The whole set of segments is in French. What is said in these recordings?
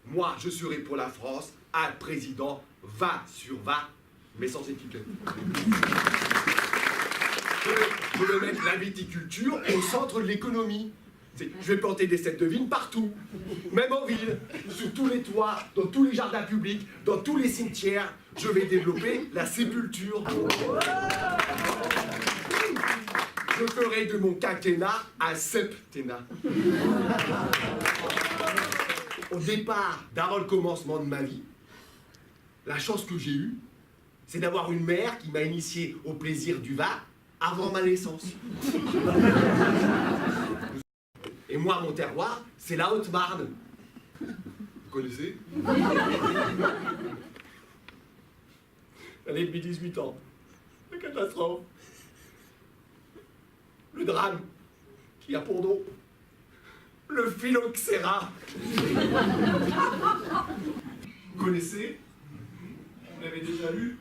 Moi, je serai pour la France un président va sur va, mais sans étiquette. Je veux mettre la viticulture au centre de l'économie. Je vais planter des cèpes de vigne partout, même en ville, sur tous les toits, dans tous les jardins publics, dans tous les cimetières. Je vais développer la sépulture. Je ferai de mon quinquennat un septennat. Au départ, d'avant le commencement de ma vie, la chance que j'ai eue, c'est d'avoir une mère qui m'a initié au plaisir du vin avant ma naissance. Et moi, mon terroir, c'est la Haute-Marne. Vous connaissez? Elle est depuis 18 ans. La catastrophe. Le drame qui a pour nom le phylloxéra. Vous connaissez? Vous l'avez déjà lu?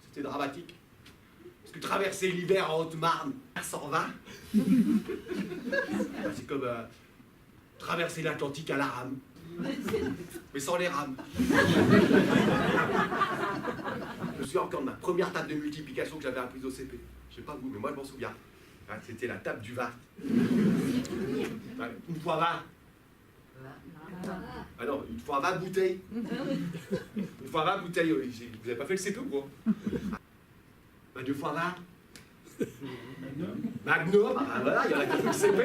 C'était dramatique. Parce que traverser l'hiver en Haute-Marne à 120, c'est comme traverser l'Atlantique à la rame. Mais sans les rames. Je me souviens encore de ma première table de multiplication que j'avais apprise au CP. Je sais pas vous, mais moi je m'en souviens. C'était la table du 20. Une fois 20. Ah non, une fois 20 bouteilles. Une fois 20 bouteilles. Vous n'avez pas fait le CP ou quoi? Bah, 2 fois 20. Magnum, ah, voilà, il y en a qui ont fait le CP.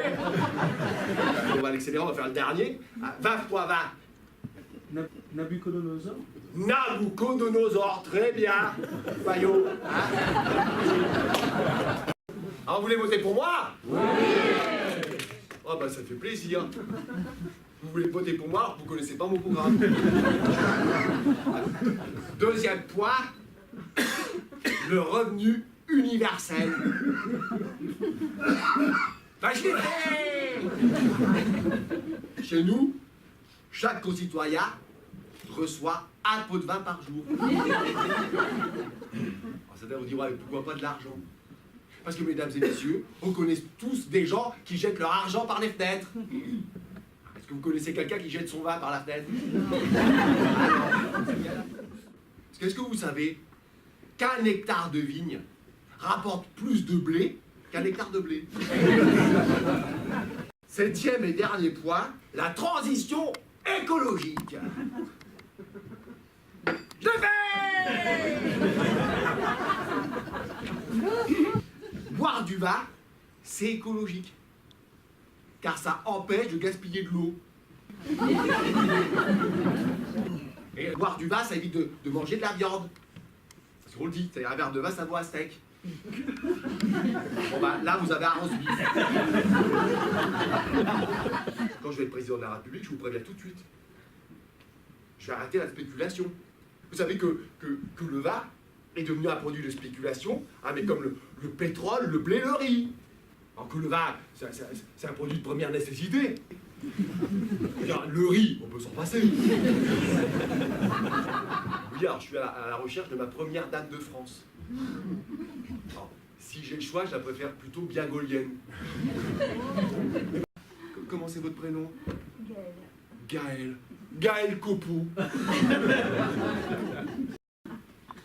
On va l'accélérer, on va faire le dernier. 20 fois 20. Nabucodonosor. Nabucodonosor, très bien. Fayot. Alors, vous voulez voter pour moi? Oui. Oh, bah, ça fait plaisir. Vous voulez voter pour moi, alors vous ne connaissez pas mon programme. Deuxième point, le revenu universel. Bah, je l'ai fait. Chez nous, chaque concitoyen reçoit un pot de vin par jour. Alors, ça doit vous dire, ouais, pourquoi pas de l'argent? Parce que, mesdames et messieurs, on connaît tous des gens qui jettent leur argent par les fenêtres. Est-ce que vous connaissez quelqu'un qui jette son vin par la fenêtre? Est-ce que vous savez qu'un hectare de vigne rapporte plus de blé qu'un hectare de blé? Septième et dernier point, la transition écologique. Je l'ai fait. Boire du vin, c'est écologique, car ça empêche de gaspiller de l'eau. Et boire du vin, ça évite de manger de la viande. Parce qu'on le dit, c'est-à-dire un verre de vin, ça vaut un steak. Bon bah, là, vous avez un roast beef. Quand je vais être président de la République, je vous préviens tout de suite. Je vais arrêter la spéculation. Vous savez que le vin est devenu un produit de spéculation, hein, mais comme le pétrole, le blé, le riz. Alors que le vin, c'est un produit de première nécessité. Le riz, on peut s'en passer. Oui, alors je suis à la recherche de ma première dame de France. Alors, si j'ai le choix, je la préfère plutôt bien gaulienne. Comment c'est votre prénom? Gaël. Gaël Copeau.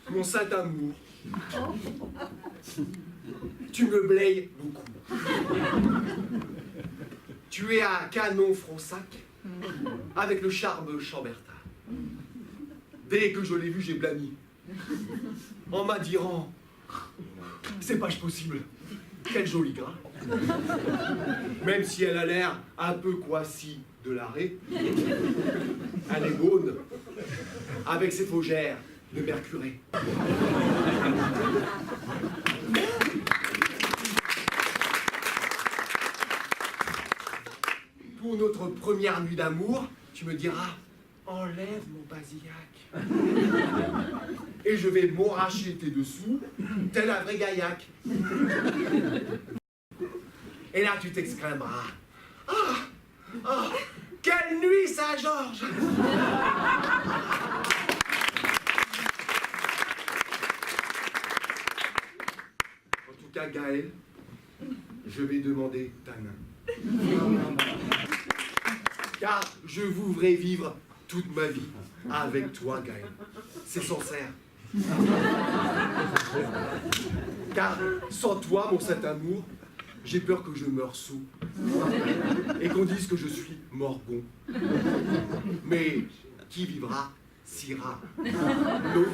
Mon saint amour. Tu me blayes beaucoup. Tu es un canon Fronsac avec le charme Chambertin. Dès que je l'ai vu, j'ai blâmi. En m'admirant. C'est pas possible. Quel joli gras. Même si elle a l'air un peu coiffée de l'arrêt, elle est bonne, avec ses faugères de mercuré. Pour notre première nuit d'amour, tu me diras, enlève mon basillac. Et je vais m'arracher tes dessous, tel un vrai gaillac. Et là, tu t'exclameras, ah, ah, quelle nuit, Saint-Georges! En tout cas, Gaël, je vais demander ta main. Car je voudrais vivre toute ma vie avec toi, Gaël. C'est sincère. Car sans toi, mon saint amour, j'ai peur que je meure sous et qu'on dise que je suis morgon. Mais qui vivra, sira. Non.